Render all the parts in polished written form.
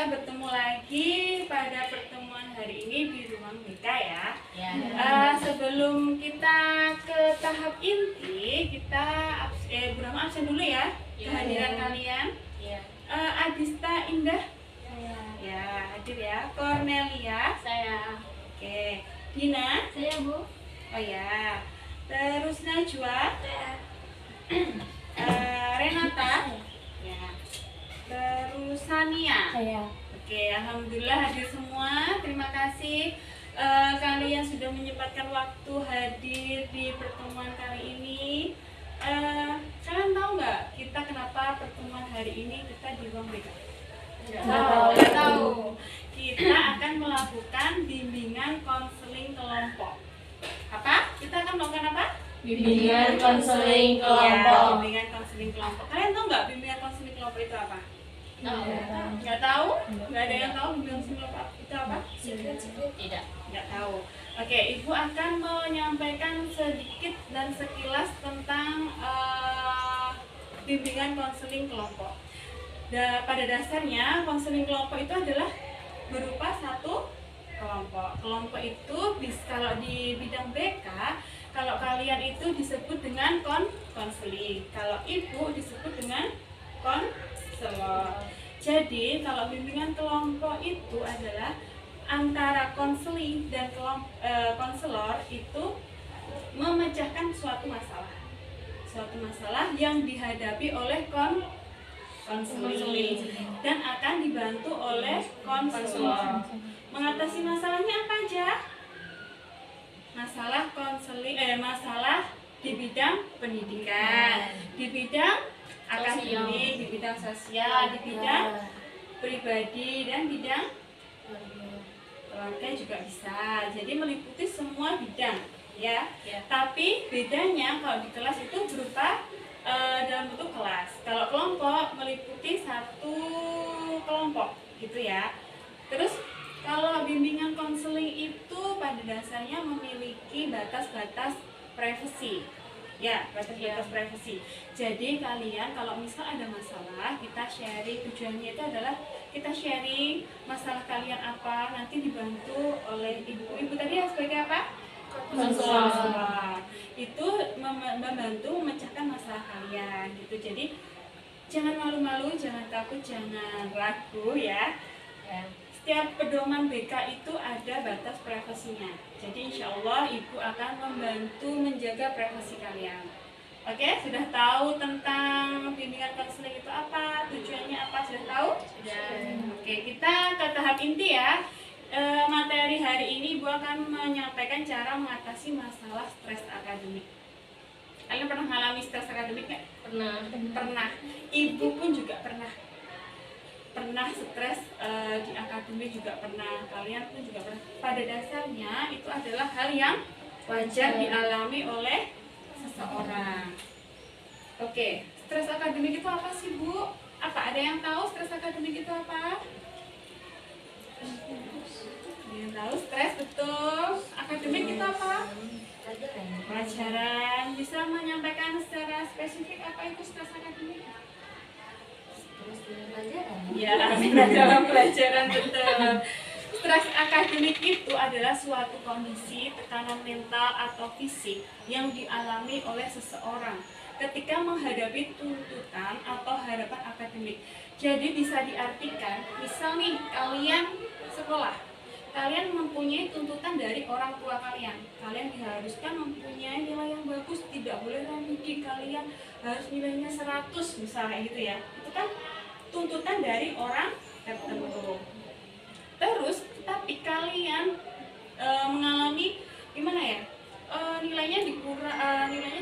kita bertemu lagi pada pertemuan hari ini di ruang BK ya. Sebelum kita ke tahap inti, kita Bu Rahma absen dulu ya kehadiran kalian. Adista Indah, Saya. ya hadir ya. Cornelia, Saya. oke. Dina, Saya, Bu. oh ya. Terus Najwa, Saya. Renata, ya. Terus Sania. Saya. Oke, alhamdulillah hadir semua. Terima kasih kalian sudah menyempatkan waktu hadir di pertemuan kali ini. Kalian tahu nggak kita kenapa pertemuan hari ini kita di ruang BK? Nggak tahu. Kita akan melakukan bimbingan konseling kelompok. Apa? Kita akan melakukan apa? Bimbingan konseling Iya, kelompok. bimbingan konseling kelompok. Kalian tahu nggak bimbingan konseling kelompok itu apa? Nggak tahu? Nggak ada yang tahu bimbingan konseling kelompok itu apa? Tidak. Nggak tahu. Oke, Ibu akan menyampaikan sedikit dan sekilas tentang bimbingan konseling kelompok. Pada dasarnya konseling kelompok itu adalah berupa satu kelompok. Kelompok itu kalau di bidang BK, kalau kalian itu disebut dengan konseling. Kalau Ibu disebut dengan konselor. Jadi kalau bimbingan kelompok itu adalah antara konseling dan konselor itu memecahkan suatu masalah yang dihadapi oleh konseling dan akan dibantu oleh konselor. Mengatasi masalahnya apa aja? Masalah konseling, masalah di bidang pendidikan, di bidang akademik, di bidang sosial, di bidang pribadi dan bidang keluarga juga bisa. Jadi meliputi semua bidang, ya. Tapi bedanya kalau di kelas itu berupa dalam bentuk kelas. Kalau kelompok meliputi satu kelompok, gitu ya. Terus kalau bimbingan konseling itu pada dasarnya memiliki batas-batas privasi. Ya, batas-batas privasi. Jadi kalian kalau misal ada masalah, kita sharing, tujuannya itu adalah kita sharing masalah kalian apa, nanti dibantu oleh ibu tadi yang sebagai apa? Konselor. Itu membantu memecahkan masalah kalian gitu. Jadi jangan malu-malu, jangan takut, jangan ragu ya. Setiap pedoman BK itu ada batas privasinya. Jadi insya Allah Ibu akan membantu menjaga privasi kalian. Oke, sudah tahu tentang bimbingan konseling itu apa, tujuannya apa, sudah tahu? Sudah. Oke, kita ke tahap inti ya. Materi hari ini Ibu akan menyampaikan cara mengatasi masalah stres akademik. Kalian pernah mengalami stres akademik nggak? Pernah. Ibu pun juga pernah stres di akademik juga pernah, kalian pun juga pernah. Pada dasarnya itu adalah hal yang wajar dialami oleh seseorang. Oke, stres akademik itu apa sih Bu? Ada yang tahu stres akademik itu apa? Ada yang tahu stres betul? Akademik itu apa? Pelajaran. Bisa menyampaikan secara spesifik apa itu stres akademik? Ya, dalam pelajaran betul. Stres akademik itu adalah suatu kondisi tekanan mental atau fisik yang dialami oleh seseorang ketika menghadapi tuntutan atau harapan akademik. Jadi bisa diartikan, misal nih kalian sekolah, kalian mempunyai tuntutan dari orang tua kalian. Kalian diharuskan mempunyai nilai yang bagus, tidak boleh rambuki, kalian harus nilainya 100 misalnya gitu ya. Itu kan tuntutan dari orang tertentu. Terus, tapi kalian mengalami gimana ya? Nilainya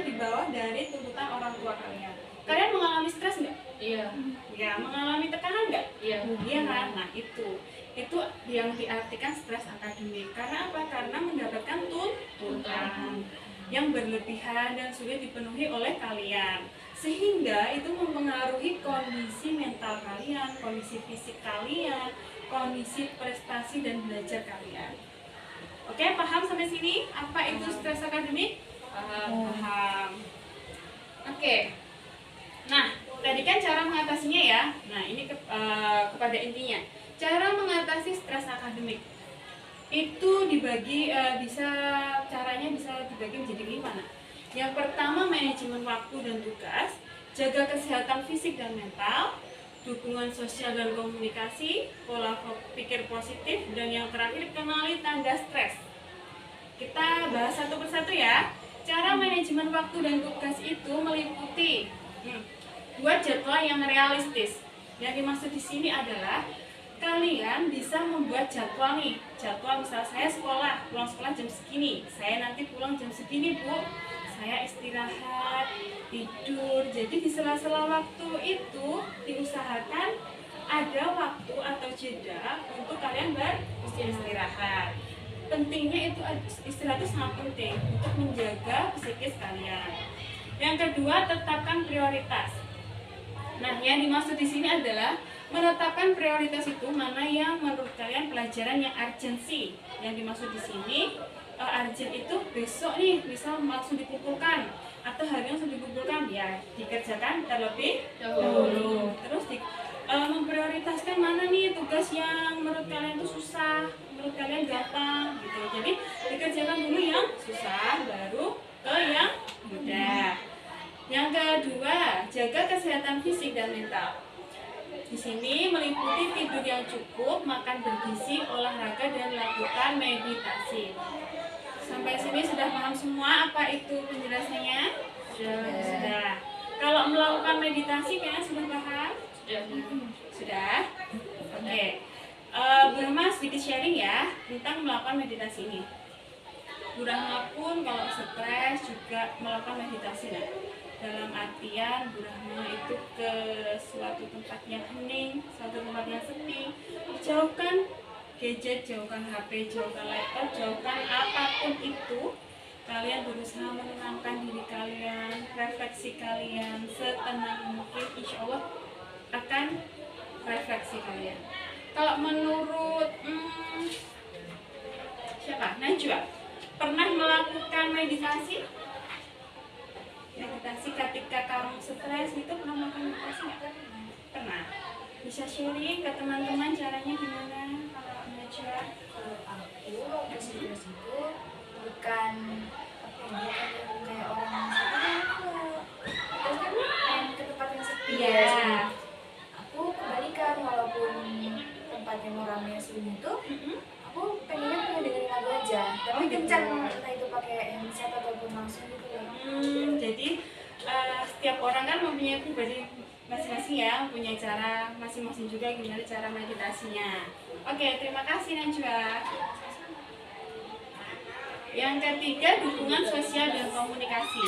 di bawah dari tuntutan orang tua kalian. Kalian mengalami stres nggak? Iya. Ya, mengalami tekanan nggak? Iya. Iya kan? Nah itu yang diartikan stres akademik. Karena apa? Karena mendapatkan tuntutan yang berlebihan dan sulit dipenuhi oleh kalian, sehingga itu mempengaruhi kondisi mental kalian, kondisi fisik kalian, kondisi prestasi dan belajar kalian. Oke, paham sampai sini? Apa itu stres akademik? Paham. Oke. Nah, tadi kan cara mengatasinya ya. Nah, ini kepada intinya. Cara mengatasi stres akademik itu dibagi caranya bisa dibagi menjadi 5. Nah, yang pertama manajemen waktu dan tugas, jaga kesehatan fisik dan mental, dukungan sosial dan komunikasi, pola pikir positif, dan yang terakhir kenali tanda stres. Kita bahas satu persatu ya. Cara manajemen waktu dan tugas itu meliputi buat jadwal yang realistis. Yang dimaksud di sini adalah kalian bisa membuat jadwal nih. Jadwal misal saya pulang sekolah jam segini, saya nanti pulang jam segini, Bu. Saya istirahat, tidur. Jadi di sela-sela waktu itu diusahakan ada waktu atau jeda untuk kalian beristirahat. Pentingnya itu istirahat itu sangat penting untuk menjaga psikis kalian. Yang kedua, tetapkan prioritas. Nah, yang dimaksud di sini adalah menetapkan prioritas itu mana yang menurut kalian pelajaran yang urgency. Yang dimaksud di sini urgent itu besok nih bisa langsung dikumpulkan atau hari langsung dikumpulkan, ya dikerjakan terlebih dahulu. Terus memprioritaskan mana nih tugas yang menurut kalian itu susah, menurut kalian gampang gitu. Jadi dikerjakan dulu yang susah baru ke yang mudah. Yang kedua, jaga kesehatan fisik dan mental. Di sini meliputi tidur yang cukup, makan bergizi, olahraga, dan lakukan meditasi. Sampai sini sudah paham semua apa itu penjelasannya? Sudah. Kalau melakukan meditasi kalian sudah paham? Sudah? Oke. Bu Rahma sedikit sharing ya tentang melakukan meditasi ini. Bu Rahma pun kalau stres juga melakukan meditasi. Nah, dalam artian Bu Rahma itu ke suatu tempat yang hening, suatu tempat yang sepi, jauhkan gadget, jauhkan HP, jauhkan laptop, jauhkan apapun itu. Kalian berusaha menenangkan diri kalian, refleksi kalian setenang mungkin, insya Allah akan refleksi kalian. Kalau menurut siapa? Najwa, pernah melakukan meditasi? Meditasi ketika kamu stres itu pernah melakukan meditasi nggak? Pernah. Bisa sharing ke teman-teman caranya gimana? Kalau Najwa? Aku waktu stres itu bukan kayak orang terus kan main ke tempat yang sepi ya. Aku kebalikan, walaupun tempatnya mau ramai sunyi itu, aku pengennya dengerin lagu aja, tapi kencang, entah itu pakai handset ataupun langsung gitu ya. Jadi setiap orang kan mempunyai pribadi masing-masing ya, punya cara masing-masing juga gimana cara meditasinya. Oke, terima kasih Najwa. Yang ketiga, dukungan sosial dan komunikasi.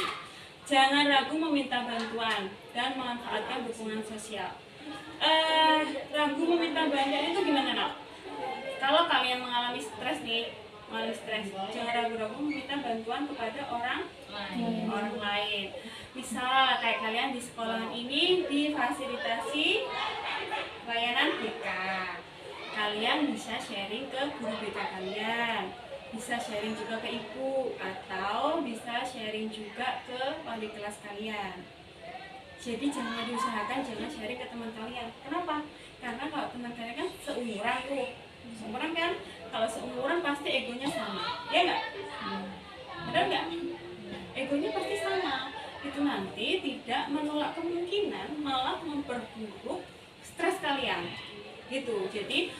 Jangan ragu meminta bantuan dan memanfaatkan dukungan sosial. Ragu meminta bantuan itu gimana, Nak? Kalau kalian mengalami stres nih, jangan ragu-ragu meminta bantuan kepada orang lain. Misal kayak kalian di sekolah ini difasilitasi layanan BK, kalian bisa sharing ke guru BK kalian, bisa sharing juga ke ibu, atau bisa sharing juga ke wali kelas kalian. Jadi jangan diusahakan jangan sharing ke teman kalian. Kenapa? Karena kalau teman kalian kan seumuran tuh, kan kalau seumuran pasti egonya sama, ya nggak? Benar nggak? Egonya pasti sama. Itu nanti tidak menolak kemungkinan malah memperburuk stres kalian, gitu. Jadi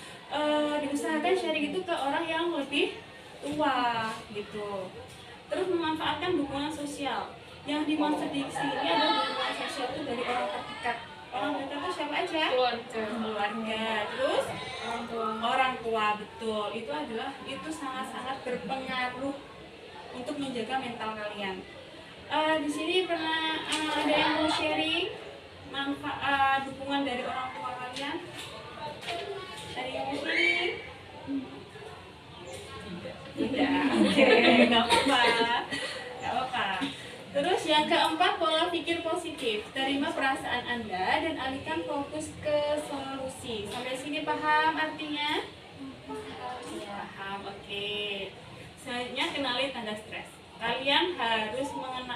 diusahakan sharing itu ke orang yang lebih tua, gitu. Terus memanfaatkan dukungan sosial. Yang dimaksud di sini adalah dukungan sosial itu dari orang terdekat. Orang terdekat itu siapa aja? Keluarga. Terus orang tua, betul. Itu sangat-sangat berpengaruh untuk menjaga mental kalian. Di sini pernah ada yang mau sharing manfaat dukungan dari orang tua kalian? Ada yang mau sharing? Tidak. Oke, nggak apa-apa. Terus yang keempat, pola pikir positif. Terima perasaan Anda dan alihkan fokus ke solusi. Sampai sini paham artinya? Paham, oke. Selanjutnya kenali tanda stres. Kalian harus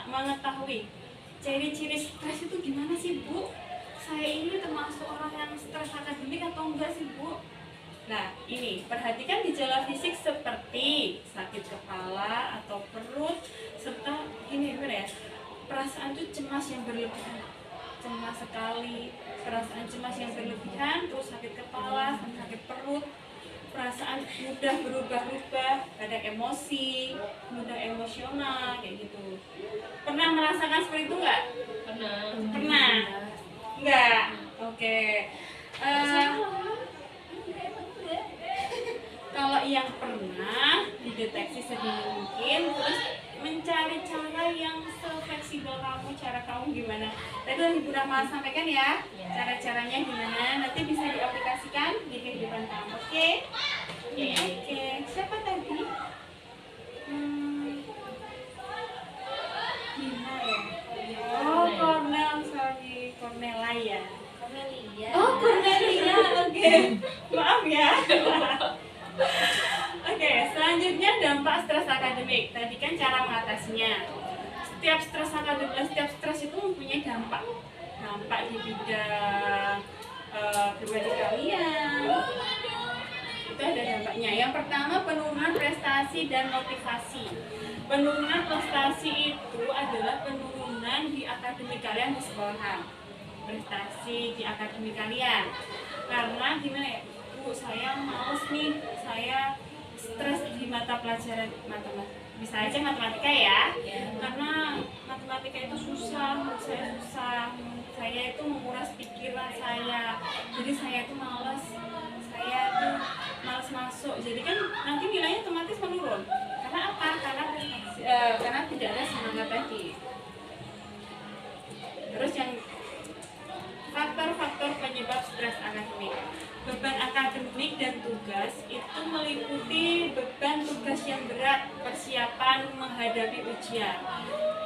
mengetahui ciri-ciri stres itu gimana sih, Bu? Saya ini termasuk orang yang stres akademik atau enggak sih, Bu? Nah, ini perhatikan gejala fisik seperti sakit kepala atau perut, serta ini gimana ya? Perasaan tuh cemas yang berlebihan, cemas sekali, perasaan cemas yang berlebihan, terus sakit kepala, sakit perut, perasaan mudah berubah-ubah, ada emosi, mudah emosional kayak gitu. Pernah merasakan seperti itu nggak? Pernah. Pernah? Enggak. Oke. Kalau yang pernah dideteksi sedini mungkin, terus mencari cara yang se-fleksibel kamu, cara kamu gimana? Tadi yang Ibu Rahma sampaikan ya, cara-caranya gimana, nanti bisa diaplikasikan di kehidupan kamu, oke? Oke, siapa tadi? Gina ya? Oh, Cornel, sorry, Cornela ya? Cornelia. Oh, Cornelia, oke. Maaf ya. Oke, selanjutnya dampak stres akademik. Tadi kan cara mengatasinya. Setiap stres itu mempunyai dampak di bidang pribadi kalian. Itu ada dampaknya. Yang pertama, penurunan prestasi dan motivasi. Penurunan prestasi itu adalah penurunan di akademik kalian di sekolahan. Prestasi di akademik kalian. Karena gimana ya? Bu, saya males nih, saya stres di mata pelajaran matematika. Bisa aja matematika ya, karena matematika itu susah, menurut saya susah. Saya itu menguras pikiran saya, jadi saya itu males, saya itu males masuk. Jadi kan nanti nilainya otomatis menurun. Karena apa? Karena tidak ada semangat tadi. Terus yang faktor-faktor penyebab stres akademik. Beban akademik dan tugas itu meliputi beban tugas yang berat, persiapan menghadapi ujian.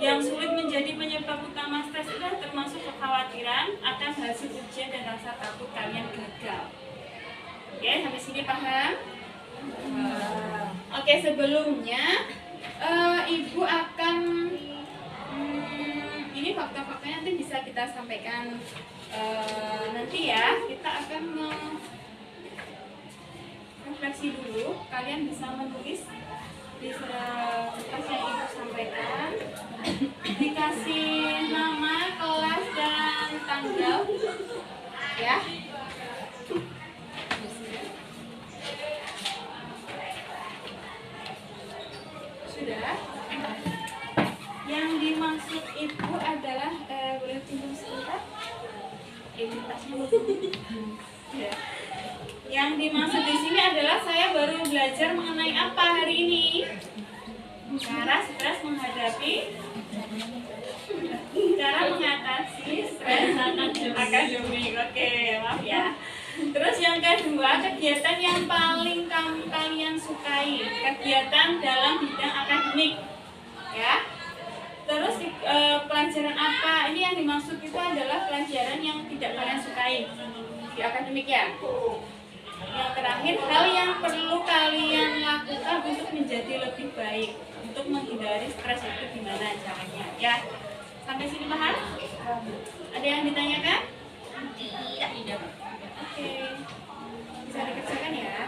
Yang sulit menjadi penyebab utama stres itu termasuk kekhawatiran akan hasil ujian dan rasa takut kalian gagal. Oke, sampai sini paham? Oke, sebelumnya Ibu akan ini fakta-faktanya nanti bisa kita sampaikan nanti ya. Kita akan refleksi dulu. Kalian bisa menulis di kertas yang Ibu sampaikan, dikasih nama, kelas, dan tanggal ya. Sudah. Yang dimaksud itu adalah boleh tunggu sebentar. Ya. Yang dimaksud di sini adalah saya baru belajar mengenai apa hari ini? Cara stres menghadapi, cara mengatasi stres akademik. Oke, maaf ya. Terus yang kedua, kegiatan yang paling kalian sukai, kegiatan dalam bidang akademik, ya. Terus pelajaran apa? Ini yang dimaksud itu adalah pelajaran yang tidak kalian sukai di akademik ya. Yang terakhir, hal yang perlu kalian lakukan untuk menjadi lebih baik, untuk menghindari stres itu gimana caranya ya. Sampai sini paham? Ada yang ditanyakan? Tidak. Oke, bisa dikerjakan ya.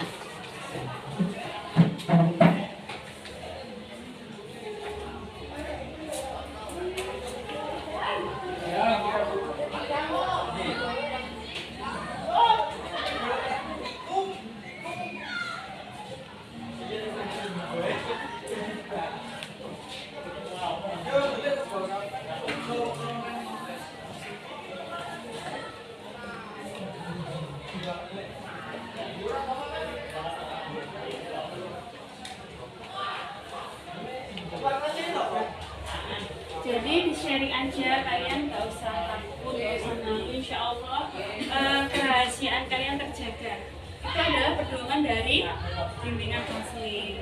Jadi di sharing aja, kalian nggak usah takut, nggak usah malu. Insya Allah kerahasiaan kalian terjaga. Itu adalah pedoman dari bimbingan konseling.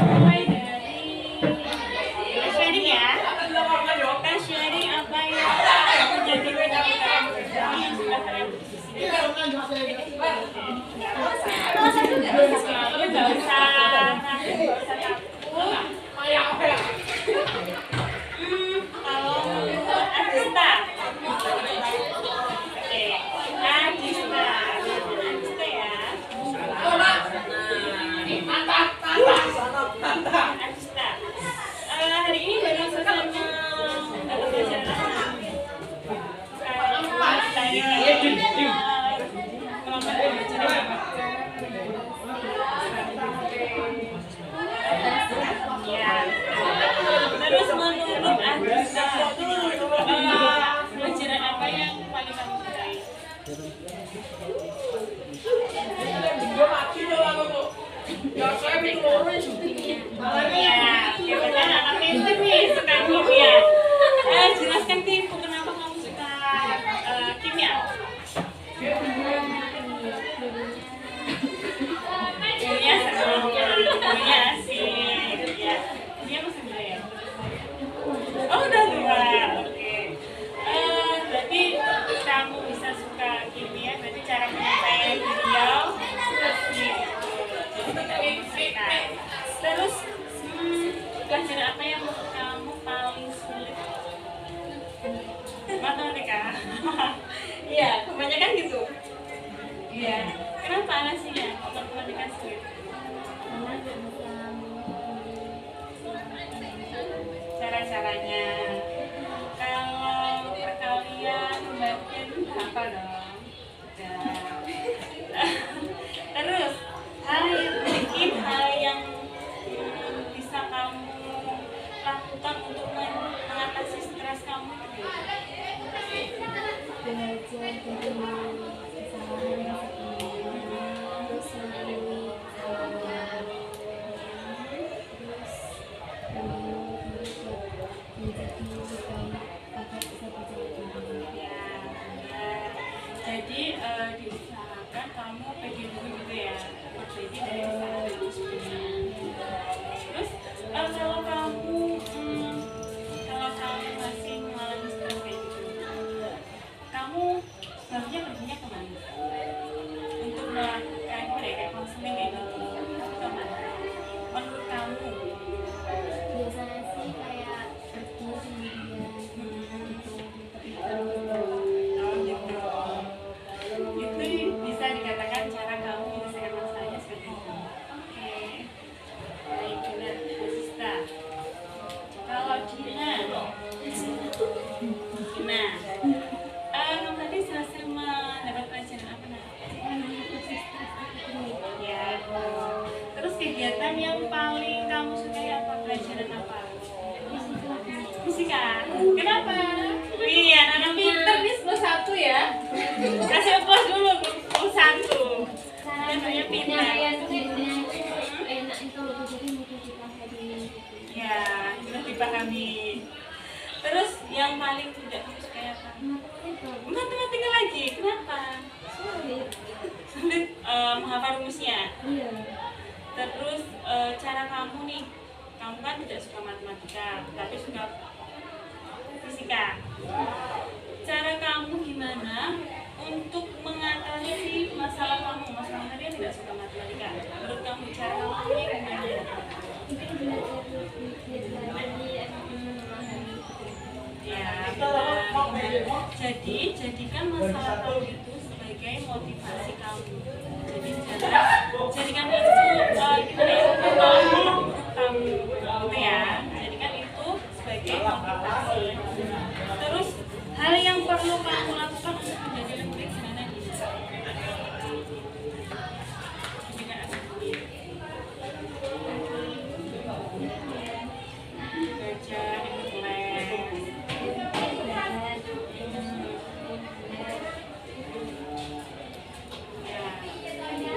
Mulai dari sharing ya. Kita sharing apa yang menjadi kegiatan yang sudah kalian nggak usah takut. Kalau menurut Agista, oke, Agista ya. Agista, hari ini baru selesai pelajaran terus menurut Agista pelajaran apa yang paling kamu sukai? Ya, kebetulan anak pintar nih suka kimia. Jelaskan ke ibu kenapa kamu suka kimia? Kimia seru, kimia asik. Ya, kimia masih dua ya? Oh udah dua, oke. Berarti kamu bisa suka kimia, berarti cara menyampaikan beliau seperti itu. Terus pelajaran apa yang menurut kamu paling sulit? Matematika. Iya, kebanyakan gitu. Iya. Kenapa alasannya matematika sulit? Cara-caranya. Kalau perkalian, pembagian apa dong? Terus hal yang bisa kamu lakukan untuk mengatasi stres kamu itu kamu pede dulu gitu ya. Jadi dari kesalahan itu sebenarnya. Terus kalau kamu masih mengalami stres kayak gitu, kamu seharusnya perginya kemana? Untuk melakukan kayak konseling kayak gitu, kemana? Menurut kamu? Biasanya sih kayak pergi sendirian gitu. Oh gitu. Itu bisa dikatakan cara kamu menyelesaikan masalahnya seperti itu. Oke. Baik, benar, Sista. Kalau Dina, kamu tadi selesai mendapat pelajaran apa nak? Ya. Terus kegiatan yang paling kamu sukai apa? Pelajaran apa? Fisika. Kenapa? Iya, anak pinter nih +1 ya. Kasih plus dulu +1. Namanya pinter. Enak itu loh, jadi mudah dipahami. Ya, sudah dipahami. Terus yang paling tidak kamu sukai apa? Matematika lagi. Kenapa? Sulit menghafal rumusnya. Iya. Terus cara kamu nih, kamu kan tidak suka matematika, tapi suka fisika. Cara kamu gimana untuk mengatasi masalah kamu? Masalah tadi yang tidak suka matematika. Menurut kamu cara kamu ini gimana? Mungkin belajar lebih lagi memahami. Ya, benar. Jadi jadikan masalah kamu itu sebagai motivasi kamu. Jadi jadikan itu gimana ya? Kamu gitu ya. Jadikan itu sebagai motivasi. Terus hal yang perlu kamu lakukan untuk menjadi lebih baik gimana nih? Jadikan aktif. Belajar, ikut les.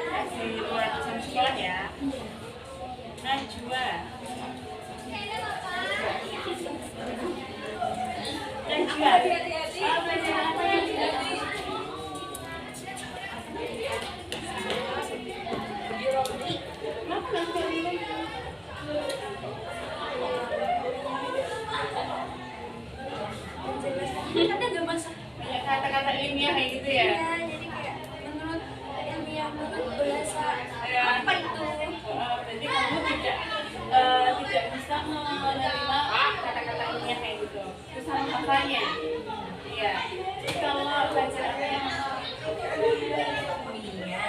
Kasih buat jam sekolah ya. Najwa. Pelajaran apa yang tidak kenapa nggak suka biologi? Ada gak masalah? Banyak kata-kata ilmiah kayak gitu ya? Iya, jadi kayak menurut ilmiah menurut bahasa Ya. apa itu? Berarti kamu tidak bisa menerima kata-kata ilmiah kayak gitu. Terus sama hafalnya. Iya. Terus kalau belajar apa yang Iya,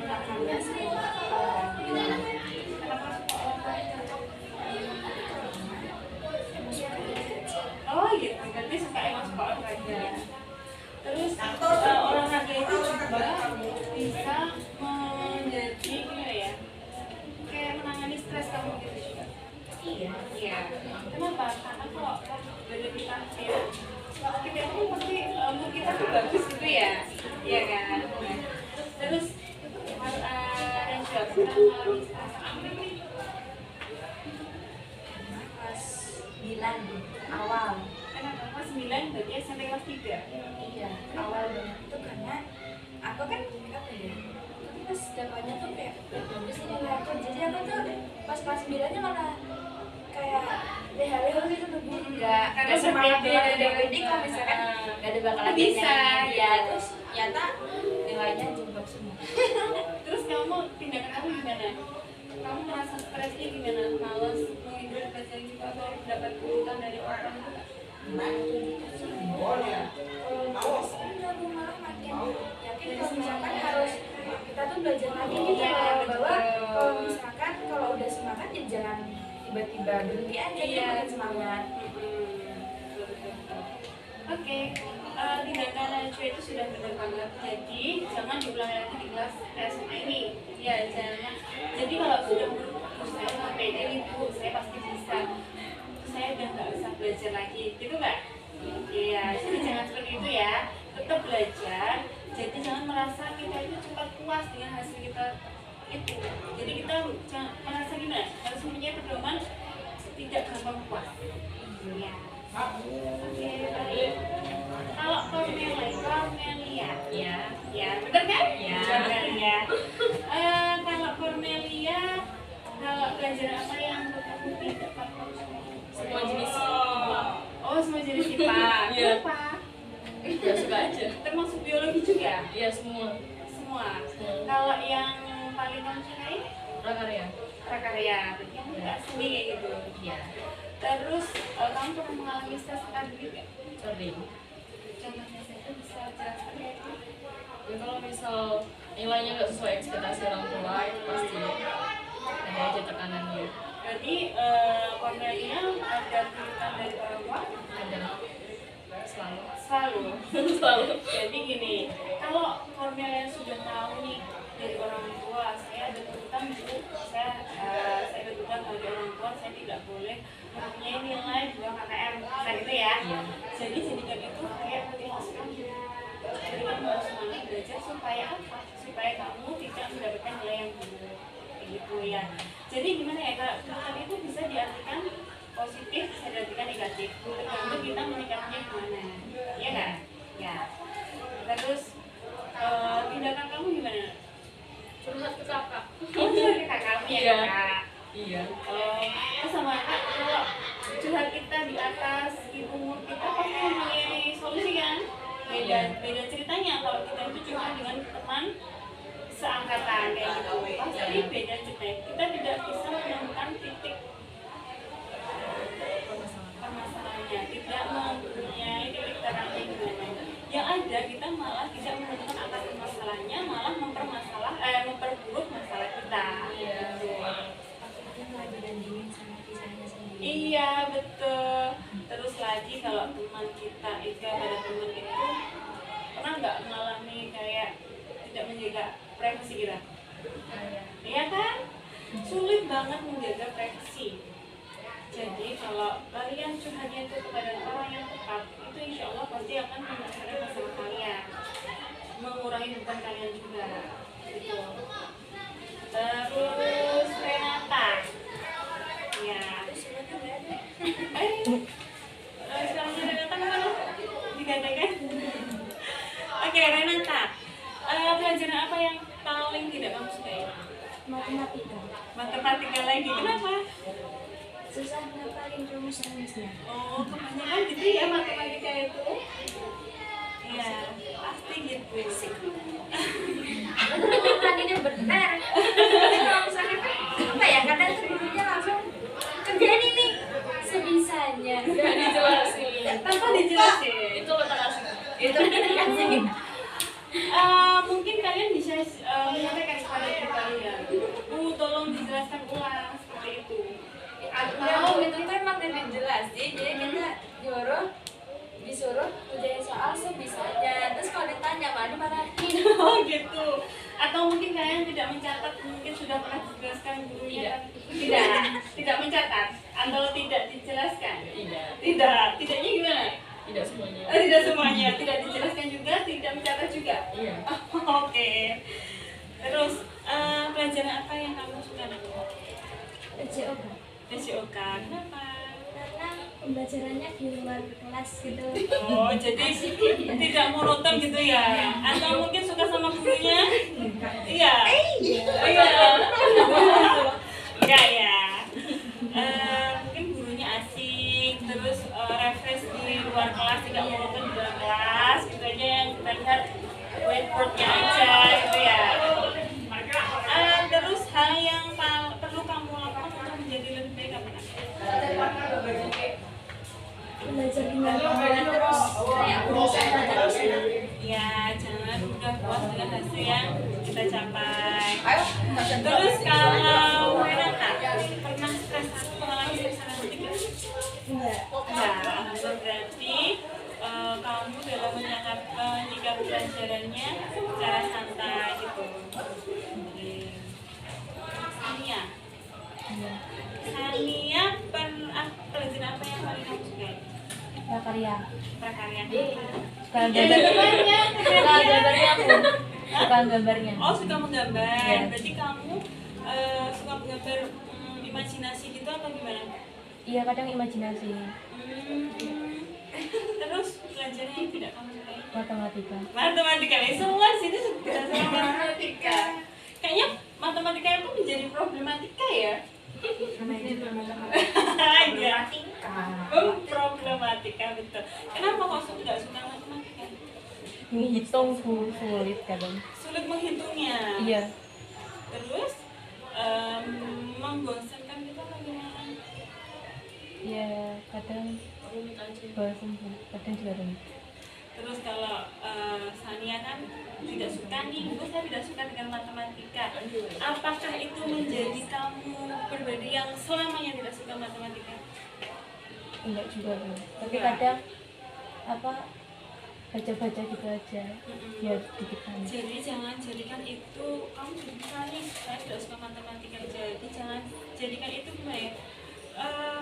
hafalnya sih. kenapa suka olahraga? Oh gitu, berarti suka emang suka olahraga. Terus olahraga itu juga bisa menjadi gimana ya? Kayak menangani stres kamu gitu juga. Iya. Iya. Kenapa? Karena kalau badan kita ya, kita itu pasti mood kita tuh bagus gitu ya. Iya kan? Terus dan juga pernah mengalami stres Kelas 9 awal. kenapa kelas 9 berarti SMP kelas 3? Iya, awal banget itu karena aku kan apa ya? Pas dapatnya tuh kayak bagus nilai aku. Jadi aku tuh pas kelas 9-nya malah kayak leha-leha gitu tuh, Bu. Enggak, karena Nggak semangat berpede. banget ada wedding kalau misalkan enggak ada bakalan Bisa. ya, terus nyata nilainya jumlah semua. Terus kamu tindakan kamu gimana? Kamu merasa stresnya gimana? Males menghindar belajar gitu atau dapat kebutuhan dari orang itu? Aku malah makin yakin kalau misalkan harus kita tuh belajar lagi gitu Iya, bahwa betul. kalau misalkan kalau udah semangat ya jangan tiba-tiba berhenti aja Iya. makin semangat. Oke, tindakan Najwa itu sudah benar banget. Jadi jangan diulang lagi di kelas SMA ini. Ya jangan. Jadi kalau sudah menurut saya nggak pede itu, saya pasti bisa. Saya udah nggak usah belajar lagi, gitu nggak? Iya. Jadi jangan seperti itu ya. Tetap belajar. Jadi jangan merasa kita itu cepat puas dengan hasil kita itu. Jadi kita jangan merasa gimana? Harus mempunyai pedoman tidak gampang puas. Ya. Oke, baik. Kalau Cornelia, ya, benar kan? Ya. Benar ya. pelajaran apa yang menurut kamu tidak paham? Semua jenis. Oh, semua jenis IPA. Iya. Kenapa? Ya suka aja. Termasuk biologi juga? Iya semua. Semua. Kalau yang paling kamu sukai? Prakarya. Prakarya. Berarti kamu nggak seni kayak gitu. Iya. Terus kamu pernah mengalami stres akademik nggak? Sering. Contohnya saya bisa jelaskan ya? Ya kalau misal nilainya nggak sesuai ekspektasi orang tua itu pasti ada aja tekanannya. Berarti Cornelia ada tuntutan dari orang tua? Ada. Selalu. Selalu. Jadi gini, kalau Cornelia sudah tahu nih dari orang tua, saya ada tuntutan bu, saya ada tuntutan dari orang tua, saya tidak boleh mempunyai nilai 2 KKM, nah gitu ya. Iya. Jadi jadikan itu kayak motivasi kamu. Jadi kamu harus semangat belajar supaya apa? Supaya kamu tidak mendapatkan nilai yang buruk, kayak gitu ya. Jadi gimana ya, kalau tuntutan itu bisa diartikan positif, bisa diartikan negatif, tergantung kita menyikapinya gimana, iya kan? Ya. Terus tindakan kamu gimana? Curhat ke kakak. Oh, curhat ke kakakmu ya, Iya. Kak? Iya. Terus sama kalau curhat kita di atas ibu umur kita pasti mempunyai solusi kan? Beda ceritanya kalau kita itu curhat dengan teman seangkatan kayak gitu, pasti beda cerita. Kita tidak bisa menemukan titik permasalahannya, tidak mempunyai titik terangnya gimana. Yang ada kita malah tidak menemukan akar permasalahannya, malah memperburuk masalah kita. Gitu. Iya betul. Terus lagi kalau teman kita itu ada teman itu pernah nggak mengalami kayak tidak menjaga privasi kita? Iya kan? Sulit banget menjaga privasi. Jadi kalau kalian curhatnya itu kepada orang yang tepat, itu insya Allah pasti akan menyelesaikan masalah kalian, mengurangi beban kalian juga. Gitu. Terus Renata, ya. Sekarang Renata mana? Digantikan. Oke Renata, pelajaran apa yang paling tidak kamu sukai? Matematika. Matematika lagi, kenapa? Susah ngapalin rumus-rumusnya. Oh, kebanyakan gitu ya matematika itu. Iya, pasti gitu. Kan ini benar. Apa ya? Kadang gurunya langsung kerjain ini sebisanya. Nggak dijelasin. Tanpa dijelasin. Itu letak asli. Itu kan Mungkin kalian bisa menyampaikan kepada guru kalian. Bu, tolong dijelaskan ulang seperti itu. Atau itu tuh emang tidak jelas sih, jadi kita disuruh kerjain soal sebisanya. Terus kalau ditanya malah dimarahin. Oh gitu. Atau mungkin kalian tidak mencatat, mungkin sudah pernah dijelaskan gurunya. Tidak mencatat atau tidak dijelaskan. Tidaknya gimana? Tidak semuanya. Tidak semuanya, tidak dijelaskan juga, tidak mencatat juga. Iya. Oke. Terus pelajaran apa yang kamu suka nanti? SJOK. SJOK. Kenapa? Karena pembelajarannya di luar kelas gitu. Oh, jadi tidak monoton gitu ya? Atau mungkin suka sama gurunya? Iya. Iya. Enggak ya. Mungkin gurunya asik, terus refresh di luar kelas, tidak monoton di dalam kelas, gitu aja yang kita lihat whiteboardnya aja gitu ya. Terus hal yang perlu kamu lakukan untuk menjadi lebih baik apa? Belajar dengan terus kayak berusaha terus. Ya, jangan mudah puas dengan hasil yang kita capai. Terus kalau Renata pernah stres atau mengalami stres ketika? Enggak. Nah, berarti kamu dalam menyikapi pelajarannya secara santai gitu. Oke. Sania. Sania pelajaran apa yang paling kamu suka? Prakarya. Prakarya. Suka Gambarnya. Suka gambarnya. Oh, suka menggambar. Iya. Berarti kamu suka menggambar imajinasi gitu atau gimana? Iya, kadang imajinasi. Terus pelajaran yang tidak kamu sukai? Matematika. Matematika. Semua di sini sudah sama matematika. Kayaknya matematika itu menjadi problematika ya. namanya juga Iya. matematika. Problematika betul. Kenapa kok nggak suka matematika? Ngitung sulit kadang. Sulit menghitungnya. Iya. Terus membosankan kita bagaimana? Ya kadang Rumit aja. bosan, kadang juga rumit. Terus kalau Sania kan tidak suka nih, Bu, saya tidak suka dengan matematika. Apakah itu menjadi kamu pribadi yang selamanya tidak suka matematika? Enggak juga Bu. Tapi Enggak. kadang apa baca-baca gitu aja. Mm-mm. Ya dikit aja. Jadi jangan jadikan itu kamu bisa nih, saya tidak suka matematika. Jadi jangan jadikan itu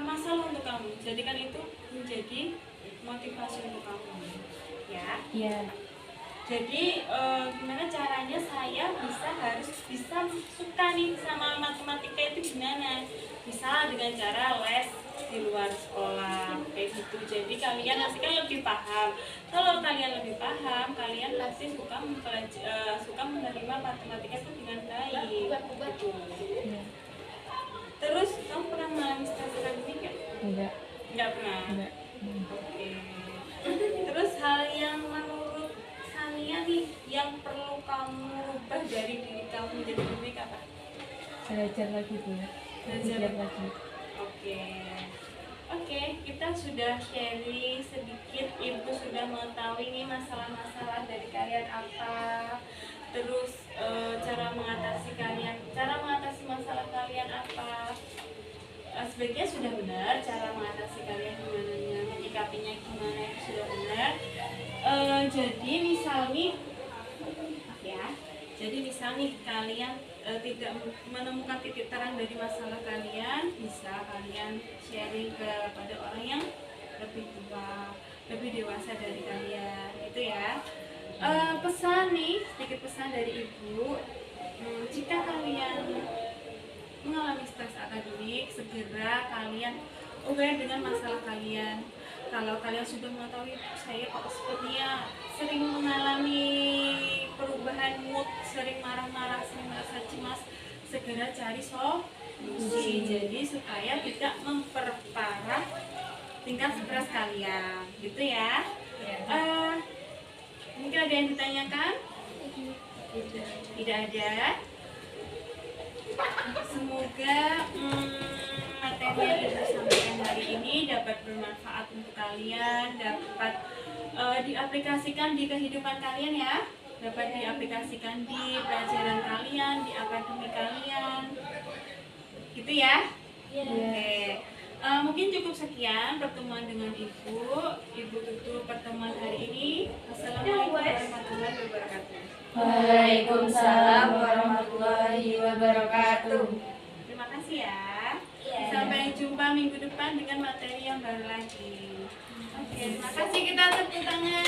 masalah untuk kamu. Jadikan itu menjadi motivasi untuk kamu. Ya. Iya. Jadi gimana caranya saya harus bisa suka nih sama matematika itu gimana? Bisa dengan cara les di luar sekolah kayak gitu. Jadi kalian nanti kan lebih paham. Kalau kalian lebih paham, kalian pasti suka menerima matematika itu dengan baik. Gitu. Iya. Terus kamu pernah mengalami stres akademik nggak? Enggak. Nggak pernah. Enggak. Oke. Terus hal yang menurut Sania nih yang perlu kamu rubah dari diri kamu menjadi lebih baik apa? Belajar lagi Bu. Belajar lagi. Oke, kita sudah sharing sedikit. Ibu sudah mengetahui nih masalah-masalah dari kalian apa. Terus cara mengatasi masalah kalian apa? Sebaiknya sudah benar cara mengatasi kalian gimana, menyikapinya gimana itu sudah benar. Jadi misal nih kalian tidak menemukan titik terang dari masalah kalian, bisa kalian sharing kepada orang yang lebih tua, lebih dewasa dari kalian, gitu ya. Sedikit pesan dari ibu, jika kalian mengalami stres akademik, segera kalian aware dengan masalah kalian. Kalau kalian sudah mengetahui saya kok sepertinya sering mengalami perubahan mood, sering marah-marah, sering merasa cemas, segera cari solusi. Jadi supaya tidak memperparah tingkat stres kalian, gitu ya. Mungkin ada yang ditanyakan? Tidak ada. Semoga materi yang ibu sampaikan hari ini dapat bermanfaat untuk kalian, dapat diaplikasikan di kehidupan kalian ya, dapat diaplikasikan di pelajaran kalian, di akademi kalian, gitu ya. Oke. Mungkin cukup sekian pertemuan dengan ibu tutup pertemuan hari ini. Assalamualaikum warahmatullahi wabarakatuh. Waalaikumsalam warahmatullahi wabarakatuh. Terima kasih ya. Sampai jumpa minggu depan dengan materi yang baru lagi. Oke, terima kasih, kita tepuk tangan.